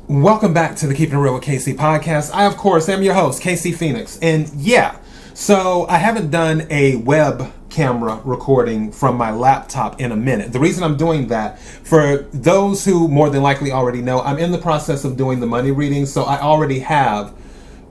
Welcome back to the Keeping It Real with KC podcast. I, of course, am your host, KC Phoenix. And yeah, so I haven't done a web camera recording from my laptop in a minute. The reason I'm doing that, for those who more than likely already know, I'm in the process of doing the money reading. So I already have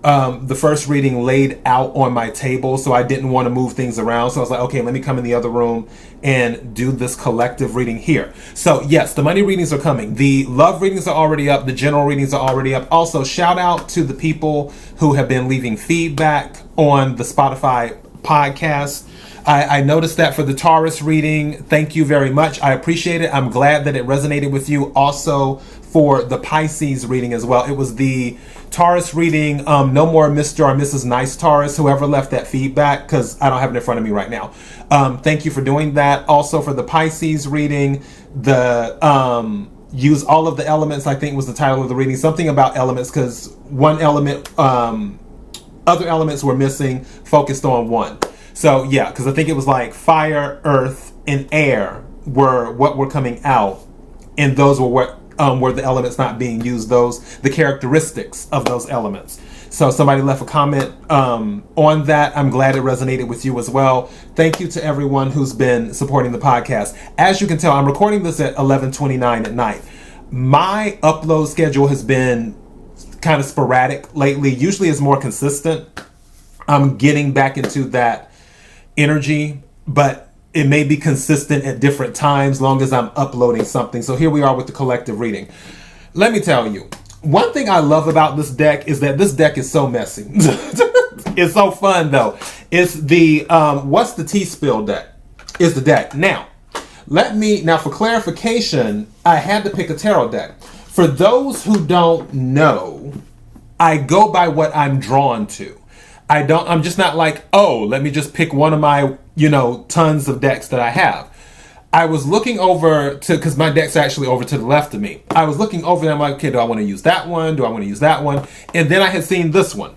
the first reading laid out on my table, so I didn't want to move things around. So I was like, okay, let me come in the other room and do this collective reading here. So yes, the money readings are coming. The love readings are already up. The general readings are already up. Also, shout out to the people who have been leaving feedback on the Spotify podcast. I noticed that for the Taurus reading. Thank you very much. I appreciate it. I'm glad that it resonated with you. Also for the Pisces reading as well. It was the Taurus reading, no more Mr. or Mrs. Nice Taurus, whoever left that feedback, because I don't have it in front of me right now. Thank you for doing that. Also for the Pisces reading, the use all of the elements, I think was the title of the reading. Something about elements, because one element, other elements were missing, focused on one. So yeah, because I think it was like fire, earth, and air were what were coming out, and those were what were the elements not being used, those the characteristics of those elements. So somebody left a comment on that. I'm glad it resonated with you as well. Thank you to everyone who's been supporting the podcast. As you can tell, I'm recording this at 11:29 at night. My upload schedule has been kind of sporadic lately. Usually it's more consistent. I'm getting back into that energy, but it may be consistent at different times, long as I'm uploading something. So here we are with the collective reading. Let me tell you, one thing I love about this deck is that this deck is so messy. It's so fun though. It's the What's the Tea Spill deck is the deck. Now for clarification, I had to pick a tarot deck. For those who don't know, I go by what I'm drawn to. I'm just not like, oh, let me just pick one of my, tons of decks that I have. I was looking over because my deck's actually over to the left of me. I was looking over them like, okay, do I want to use that one? Do I want to use that one? And then I had seen this one,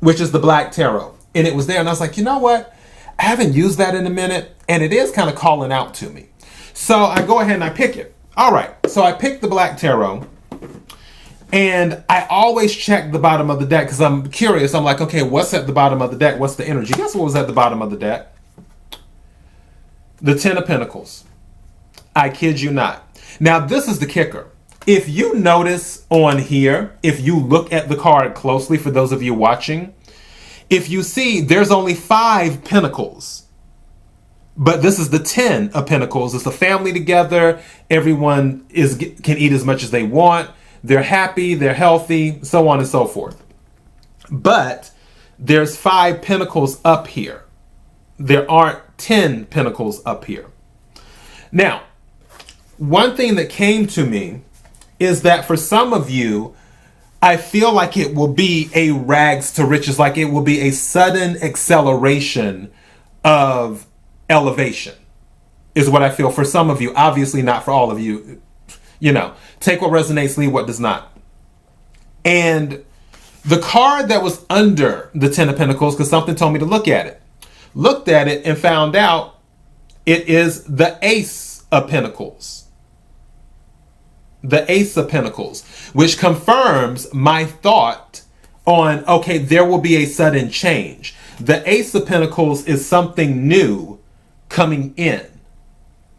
which is the Black Tarot. And it was there. And I was like, you know what? I haven't used that in a minute. And it is kind of calling out to me. So I go ahead and I pick it. All right. So I picked the Black Tarot. And I always check the bottom of the deck because I'm curious. I'm like, okay, what's at the bottom of the deck? What's the energy? Guess what was at the bottom of the deck? The Ten of Pentacles. I kid you not. Now, this is the kicker. If you notice on here, if you look at the card closely, for those of you watching, if you see there's only 5 pentacles. But this is the 10 of Pentacles. It's a family together. Everyone can eat as much as they want. They're happy, they're healthy, so on and so forth. But there's 5 pentacles up here. There aren't 10 pentacles up here. Now, one thing that came to me is that for some of you, I feel like it will be a rags to riches, like it will be a sudden acceleration of elevation, is what I feel for some of you. Obviously not for all of you. Take what resonates, leave what does not. And the card that was under the Ten of Pentacles, because something told me to look at it, looked at it and found out it is the Ace of Pentacles. The Ace of Pentacles, which confirms my thought on, okay, there will be a sudden change. The Ace of Pentacles is something new coming in.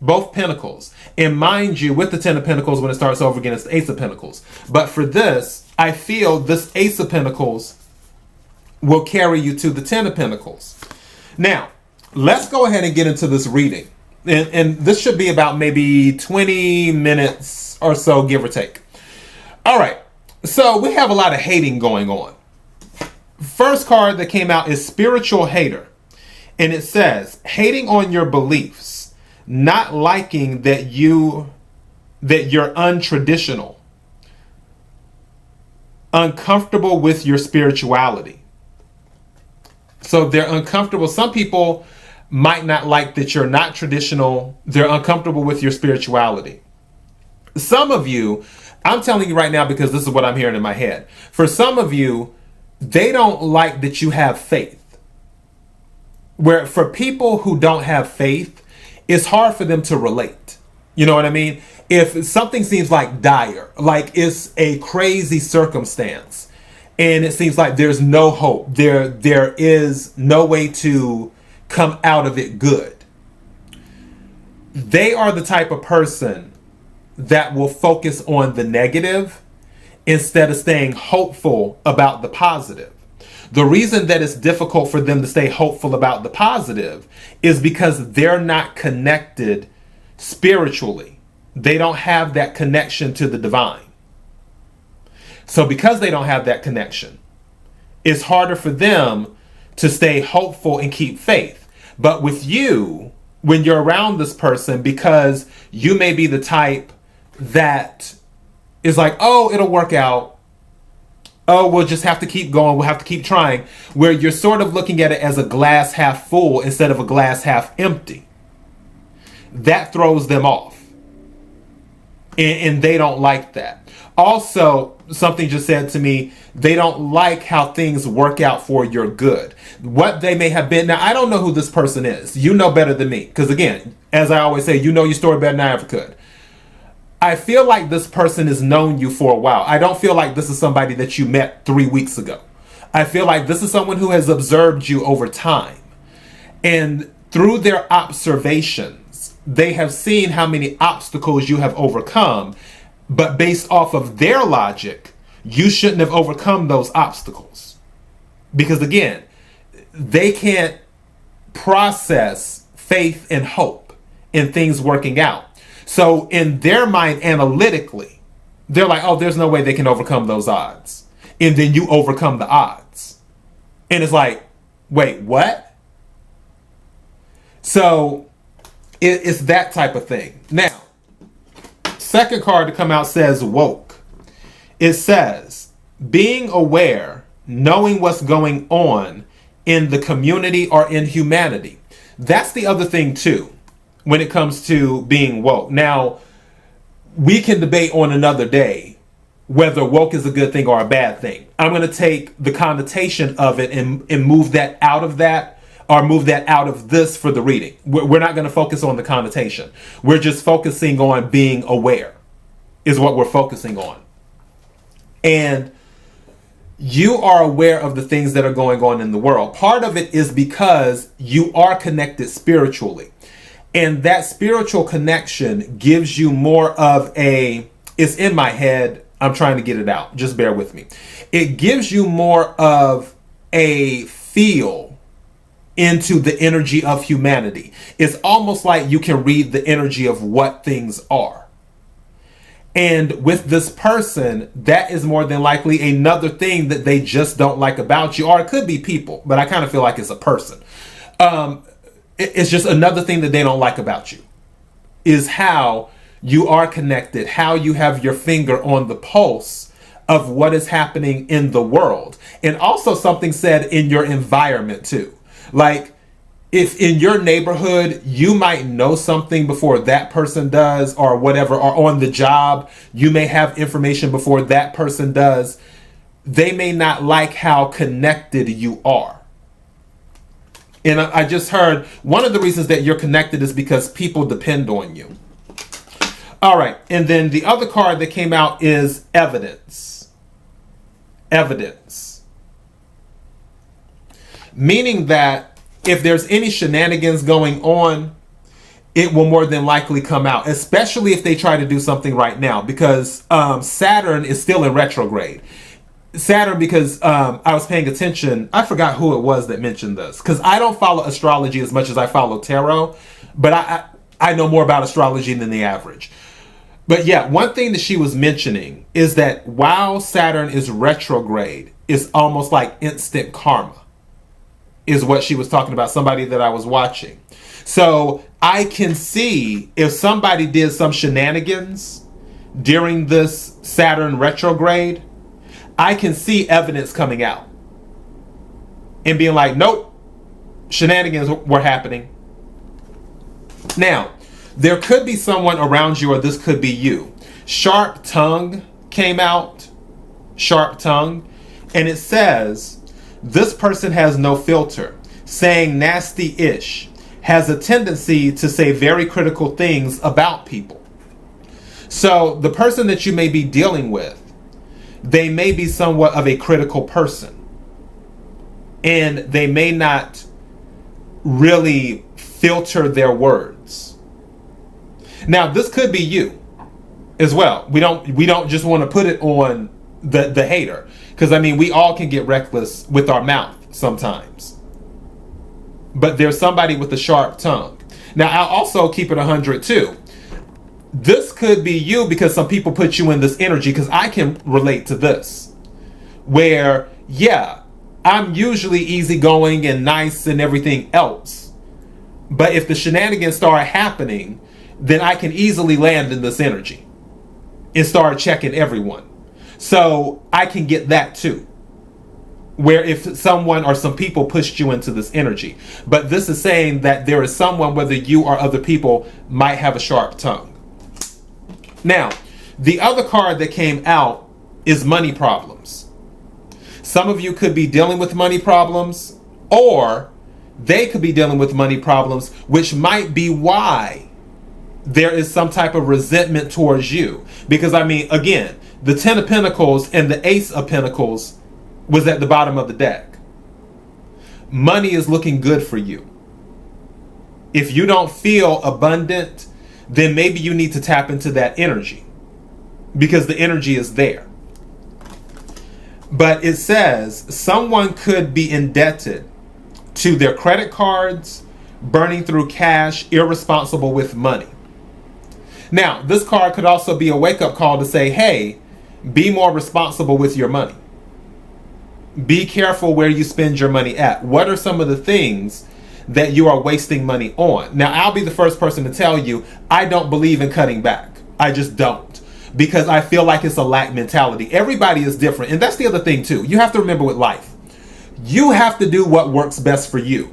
Both Pentacles. And mind you, with the Ten of Pentacles, when it starts over again, it's the Ace of Pentacles. But for this, I feel this Ace of Pentacles will carry you to the Ten of Pentacles. Now, let's go ahead and get into this reading. And this should be about maybe 20 minutes or so, give or take. All right. So we have a lot of hating going on. First card that came out is Spiritual Hater. And it says, hating on your beliefs. Not liking that you're untraditional, uncomfortable with your spirituality. So they're uncomfortable. Some people might not like that you're not traditional. They're uncomfortable with your spirituality. Some of you, I'm telling you right now because this is what I'm hearing in my head. For some of you, they don't like that you have faith. Where for people who don't have faith, it's hard for them to relate. You know what I mean? if something seems like dire, like it's a crazy circumstance, and it seems like there's no hope, there is no way to come out of it good, they are the type of person that will focus on the negative instead of staying hopeful about the positive. The reason that it's difficult for them to stay hopeful about the positive is because they're not connected spiritually. They don't have that connection to the divine. So because they don't have that connection, it's harder for them to stay hopeful and keep faith. But with you, when you're around this person, because you may be the type that is like, oh, it'll work out. Oh, we'll just have to keep going. We'll have to keep trying. Where you're sort of looking at it as a glass half full instead of a glass half empty. That throws them off. And they don't like that. Also, something just said to me, they don't like how things work out for your good. What they may have been. Now, I don't know who this person is. You know better than me. Because again, as I always say, you know your story better than I ever could. I feel like this person has known you for a while. I don't feel like this is somebody that you met 3 weeks ago. I feel like this is someone who has observed you over time. And through their observations, they have seen how many obstacles you have overcome. But based off of their logic, you shouldn't have overcome those obstacles. Because again, they can't process faith and hope in things working out. So in their mind, analytically, they're like, oh, there's no way they can overcome those odds. And then you overcome the odds. And it's like, wait, what? So it's that type of thing. Now, second card to come out says woke. It says being aware, knowing what's going on in the community or in humanity. That's the other thing too when it comes to being woke. Now, we can debate on another day whether woke is a good thing or a bad thing. I'm going to take the connotation of it and move that out of that, or move that out of this for the reading. We're not going to focus on the connotation. We're just focusing on being aware is what we're focusing on. And you are aware of the things that are going on in the world. Part of it is because you are connected spiritually. And that spiritual connection gives you more of a, it's in my head, I'm trying to get it out, just bear with me. It gives you more of a feel into the energy of humanity. It's almost like you can read the energy of what things are. And with this person, that is more than likely another thing that they just don't like about you. Or it could be people, but I kind of feel like it's a person. It's just another thing that they don't like about you. Is how you are connected, how you have your finger on the pulse of what is happening in the world. And also something said in your environment too. Like, if in your neighborhood, you might know something before that person does or whatever, or on the job, you may have information before that person does. They may not like how connected you are. And I just heard one of the reasons that you're connected is because people depend on you. All right. And then the other card that came out is evidence. Evidence. Meaning that if there's any shenanigans going on, it will more than likely come out, especially if they try to do something right now, because Saturn is still in retrograde. Saturn, because I was paying attention, I forgot who it was that mentioned this, because I don't follow astrology as much as I follow tarot, but I know more about astrology than the average. But yeah, one thing that she was mentioning is that while Saturn is retrograde, it's almost like instant karma, is what she was talking about, somebody that I was watching. So I can see if somebody did some shenanigans during this Saturn retrograde, I can see evidence coming out and being like, nope, shenanigans were happening. Now, there could be someone around you, or this could be you. Sharp tongue came out, sharp tongue, and it says, this person has no filter, saying nasty-ish, has a tendency to say very critical things about people. So the person that you may be dealing with, they may be somewhat of a critical person. And they may not really filter their words. Now, this could be you as well. We don't just want to put it on the hater. Because, I mean, we all can get reckless with our mouth sometimes. But there's somebody with a sharp tongue. Now, I'll also keep it 100 too. This could be you because some people put you in this energy, because I can relate to this. Where, yeah, I'm usually easygoing and nice and everything else. But if the shenanigans start happening, then I can easily land in this energy and start checking everyone. So I can get that too. Where if someone or some people pushed you into this energy. But this is saying that there is someone, whether you or other people, might have a sharp tongue. Now, the other card that came out is money problems. Some of you could be dealing with money problems, or they could be dealing with money problems, which might be why there is some type of resentment towards you. Because, I mean, again, the 10 of Pentacles and the Ace of Pentacles was at the bottom of the deck. Money is looking good for you. If you don't feel abundant, then maybe you need to tap into that energy, because the energy is there. But it says someone could be indebted to their credit cards, burning through cash, irresponsible with money. Now, this card could also be a wake-up call to say, hey, be more responsible with your money. Be careful where you spend your money at. What are some of the things that you are wasting money on? Now, I'll be the first person to tell you, I don't believe in cutting back. I just don't. Because I feel like it's a lack mentality. Everybody is different. And that's the other thing too. You have to remember with life, you have to do what works best for you.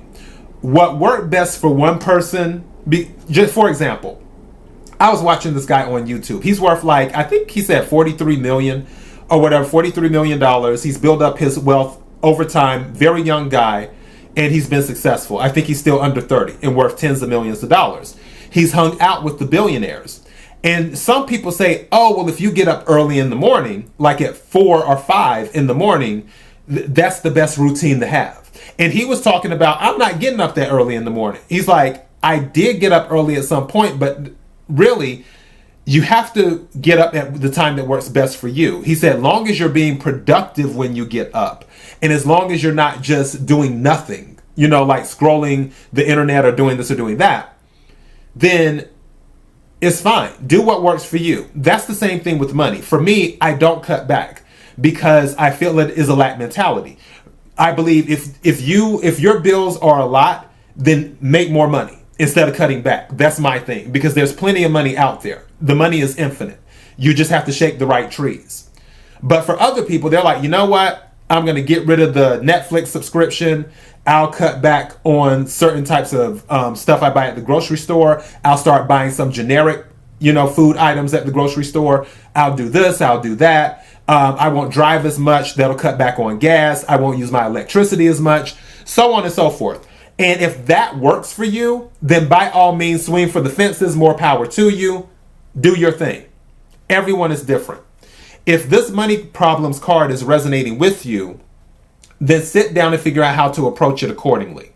What worked best for one person, just for example, I was watching this guy on YouTube. He's worth, like, I think he said 43 million or whatever, $43 million. He's built up his wealth over time. Very young guy. And he's been successful. I think he's still under 30 and worth tens of millions of dollars. He's hung out with the billionaires. And some people say, oh, well, if you get up early in the morning, like at 4 or 5 in the morning, that's the best routine to have. And he was talking about, I'm not getting up that early in the morning. He's like, I did get up early at some point, but really, you have to get up at the time that works best for you. He said, long as you're being productive when you get up, and as long as you're not just doing nothing, you know, like scrolling the internet or doing this or doing that, then it's fine. Do what works for you. That's the same thing with money. For me, I don't cut back because I feel it is a lack mentality. I believe if your bills are a lot, then make more money instead of cutting back. That's my thing, because there's plenty of money out there. The money is infinite. You just have to shake the right trees. But for other people, they're like, you know what? I'm going to get rid of the Netflix subscription. I'll cut back on certain types of stuff I buy at the grocery store. I'll start buying some generic, food items at the grocery store. I'll do this. I'll do that. I won't drive as much. That'll cut back on gas. I won't use my electricity as much, so on and so forth. And if that works for you, then by all means, swing for the fences. More power to you. Do your thing. Everyone is different. If this money problems card is resonating with you, then sit down and figure out how to approach it accordingly.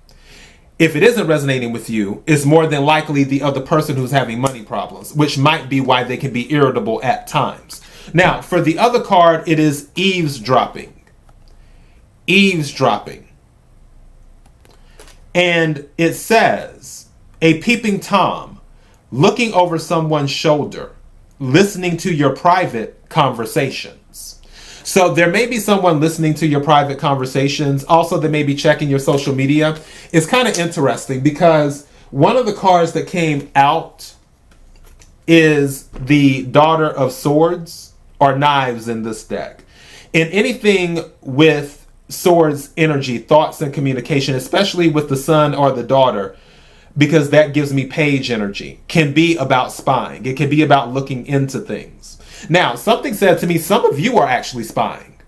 If it isn't resonating with you, it's more than likely the other person who's having money problems, which might be why they can be irritable at times. Now, for the other card, it is eavesdropping. Eavesdropping. And it says, a peeping Tom, looking over someone's shoulder, listening to your private conversations. So there may be someone listening to your private conversations. Also, they may be checking your social media. It's kind of interesting because one of the cards that came out is the Daughter of Swords or Knives in this deck. And anything with swords energy, thoughts and communication, especially with the son or the daughter, because that gives me page energy, can be about spying. It can be about looking into things. Now, something said to me, some of you are actually spying.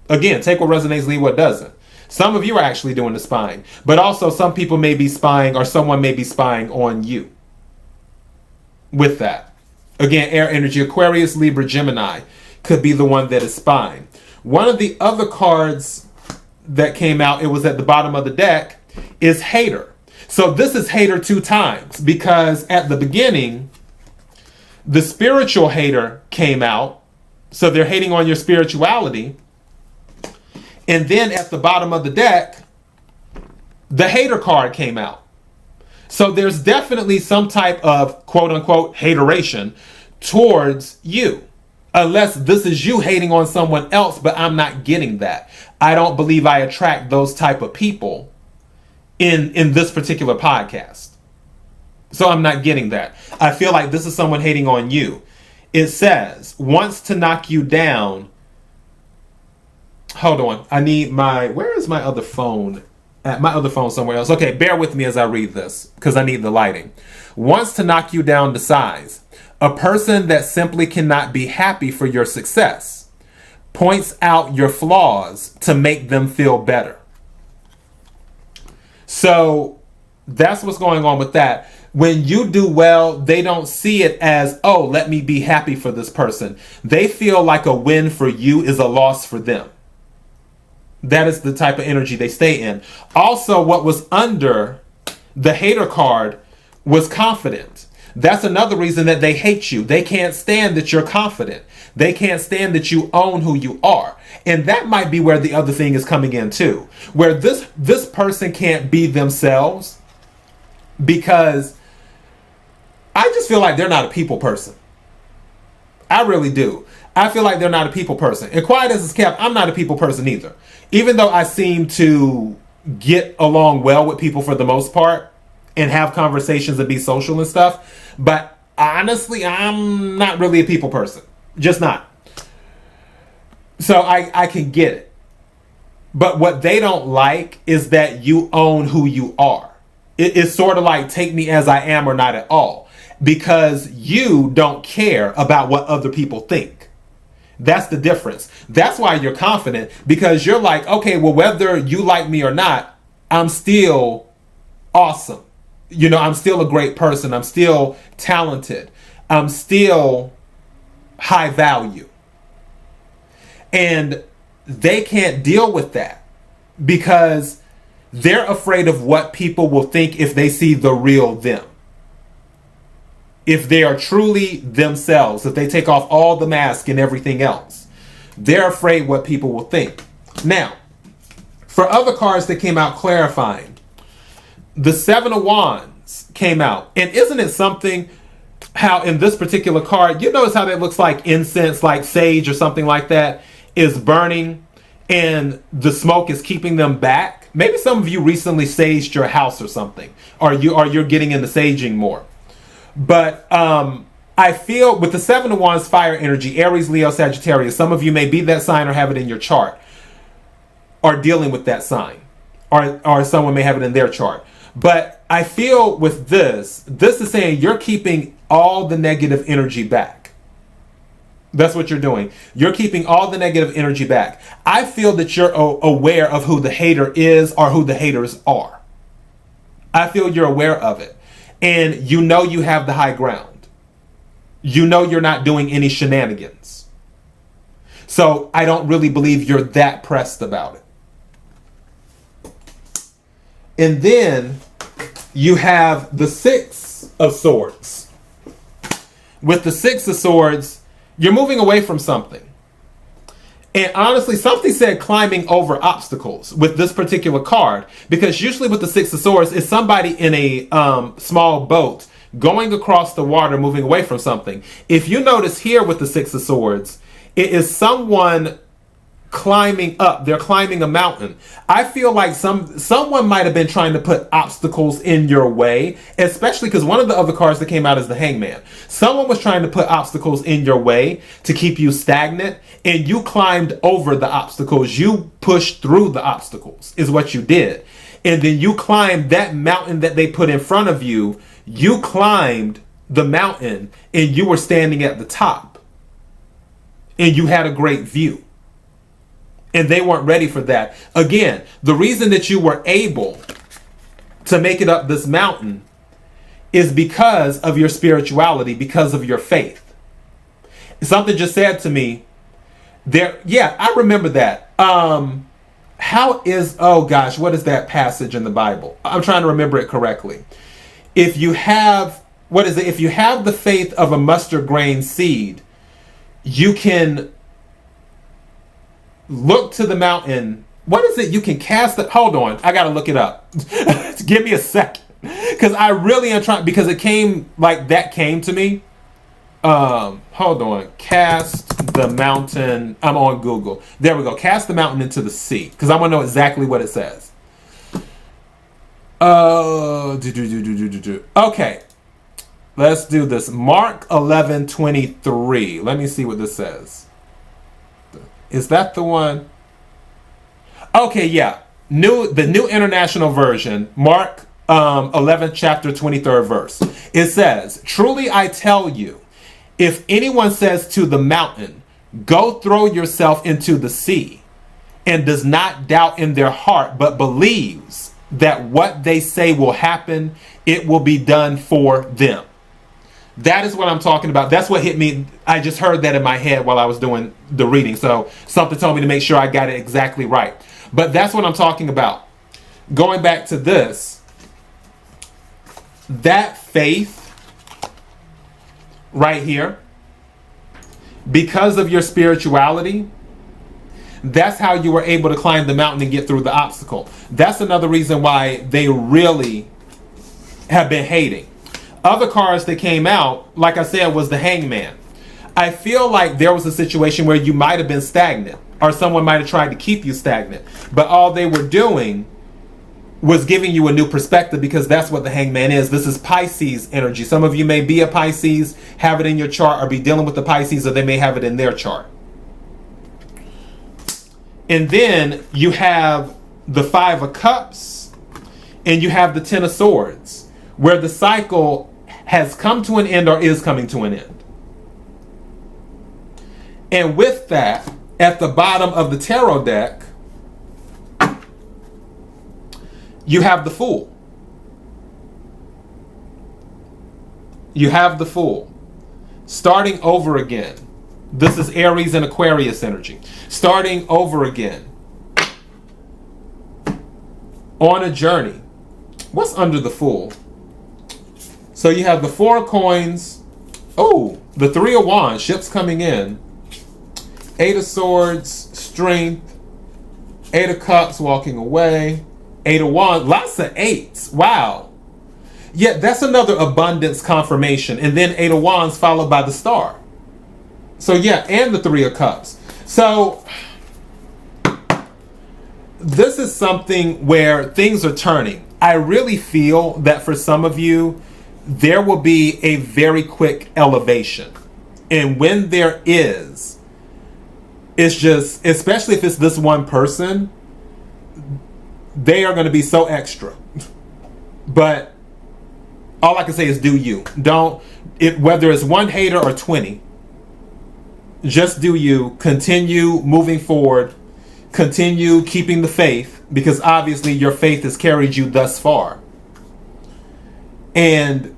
Again, take what resonates, leave what doesn't. Some of you are actually doing the spying. But also some people may be spying, or someone may be spying on you with that. Again, air energy, Aquarius, Libra, Gemini could be the one that is spying. One of the other cards that came out, it was at the bottom of the deck, is hater. So this is hater 2 times, because at the beginning, the spiritual hater came out. So they're hating on your spirituality. And then at the bottom of the deck, the hater card came out. So there's definitely some type of quote unquote hateration towards you. Unless this is you hating on someone else, but I'm not getting that. I don't believe I attract those type of people in this particular podcast. So I'm not getting that. I feel like this is someone hating on you. It says, wants to knock you down. Hold on. I need where is my other phone? My other phone somewhere else. Okay, bear with me as I read this, because I need the lighting. Wants to knock you down to size. A person that simply cannot be happy for your success. Points out your flaws to make them feel better. So that's what's going on with that. When you do well, they don't see it as, oh, let me be happy for this person. They feel like a win for you is a loss for them. That is the type of energy they stay in. Also, what was under the hater card was confident. That's another reason that they hate you. They can't stand that you're confident. They can't stand that you own who you are. And that might be where the other thing is coming in too. Where this person can't be themselves because I just feel like they're not a people person. I really do. I feel like they're not a people person. And quiet as it's kept, I'm not a people person either. Even though I seem to get along well with people for the most part and have conversations and be social and stuff. But honestly, I'm not really a people person. Just not. So I can get it. But what they don't like is that you own who you are. It's sort of like take me as I am or not at all. Because you don't care about what other people think. That's the difference. That's why you're confident. Because you're like, okay, well, whether you like me or not, I'm still awesome. You know, I'm still a great person. I'm still talented. I'm still high value. And they can't deal with that because they're afraid of what people will think if they see the real them. If they are truly themselves, if they take off all the mask and everything else, they're afraid what people will think. Now, for other cards that came out clarifying, the 7 of Wands came out. And isn't it something how in this particular card, you notice how that looks like incense, like sage or something like that is burning and the smoke is keeping them back? Maybe some of you recently saged your house or something, or you're getting into saging more. But I feel with the 7 of Wands fire energy, Aries, Leo, Sagittarius, some of you may be that sign or have it in your chart or dealing with that sign, or someone may have it in their chart. But I feel with this is saying you're keeping all the negative energy back. That's what you're doing. You're keeping all the negative energy back. I feel that you're aware of who the hater is or who the haters are. I feel you're aware of it. And you know you have the high ground. You know you're not doing any shenanigans. So I don't really believe you're that pressed about it. And then you have the 6 of Swords. With the 6 of Swords, you're moving away from something. And honestly, something said climbing over obstacles with this particular card. Because usually with the 6 of Swords, it's somebody in a small boat going across the water, moving away from something. If you notice here with the 6 of Swords, it is someone climbing up. They're climbing a mountain. I feel like someone might have been trying to put obstacles in your way, especially because one of the other cards that came out is the Hangman. Someone was trying to put obstacles in your way to keep you stagnant, and you climbed over the obstacles. You pushed through the obstacles is what you did. And then you climbed that mountain that they put in front of you. You climbed the mountain and you were standing at the top and you had a great view. And they weren't ready for that. Again, the reason that you were able to make it up this mountain is because of your spirituality, because of your faith. something just said to me there. Yeah, I remember that. How is, oh gosh, what is that passage in the Bible? I'm trying to remember it correctly. If you have, what is it? If you have the faith of a mustard grain seed, you can look to the mountain. What is it? You can cast it. Hold on. I got to look it up. Give me a second. Because I really am trying, because it came, like that came to me. Hold on. Cast the mountain. I'm on Google. There we go. Cast the mountain into the sea. Because I want to know exactly what it says. Okay. Let's do this. Mark 11:23. Let me see what this says. Is that the one? Okay, yeah. The New International Version. Mark 11th chapter 23rd verse. It says, "Truly I tell you, if anyone says to the mountain, 'Go throw yourself into the sea,' and does not doubt in their heart, but believes that what they say will happen, it will be done for them." That is what I'm talking about. That's what hit me. I just heard that in my head while I was doing the reading. So something told me to make sure I got it exactly right. But that's what I'm talking about. Going back to this, that faith right here, because of your spirituality, that's how you were able to climb the mountain and get through the obstacle. That's another reason why they really have been hating. Other cards that came out, like I said, was the Hangman. I feel like there was a situation where you might have been stagnant, or someone might have tried to keep you stagnant, but all they were doing was giving you a new perspective, because that's what the Hangman is. This is Pisces energy. Some of you may be a Pisces, have it in your chart, or be dealing with the Pisces, or they may have it in their chart. And then you have the Five of Cups, and you have the Ten of Swords, where the cycle has come to an end or is coming to an end. And with that, at the bottom of the tarot deck, you have the Fool. You have the Fool. Starting over again. This is Aries and Aquarius energy. Starting over again. On a journey. What's under the Fool? So you have the Four of Coins. Oh, the Three of Wands. Ships coming in. Eight of Swords. Strength. Eight of Cups walking away. Eight of Wands. Lots of eights. Wow. Yeah, that's another abundance confirmation. And then Eight of Wands followed by the Star. So yeah, and the Three of Cups. So this is something where things are turning. I really feel that for some of you, there will be a very quick elevation. And when there is, it's just, especially if it's this one person, they are going to be so extra. But all I can say is do you. Don't, whether it's one hater or 20, just do you. Continue moving forward. Continue keeping the faith, because obviously your faith has carried you thus far. And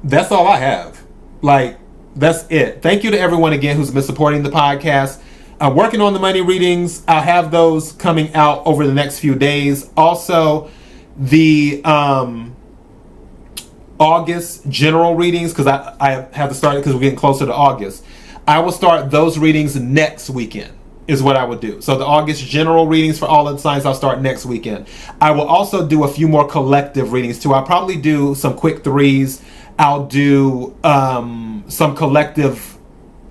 that's all I have. Like, that's it. Thank you to everyone again who's been supporting the podcast. I'm working on the money readings. I'll have those coming out over the next few days. Also, the August general readings, because I have to start it because we're getting closer to August. I will start those readings next weekend, is what I would do. So the August general readings for all of the signs, I'll start next weekend. I will also do a few more collective readings too. I'll probably do some quick threes. I'll do some collective.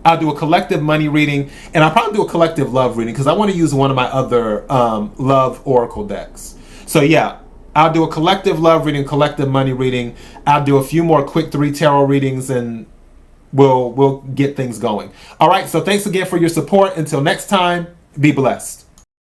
I'll do a collective money reading, and I'll probably do a collective love reading, because I want to use one of my other love oracle decks. So yeah, I'll do a collective love reading, collective money reading. I'll do a few more quick 3 tarot readings, and we'll get things going. All right, so thanks again for your support. Until next time, be blessed.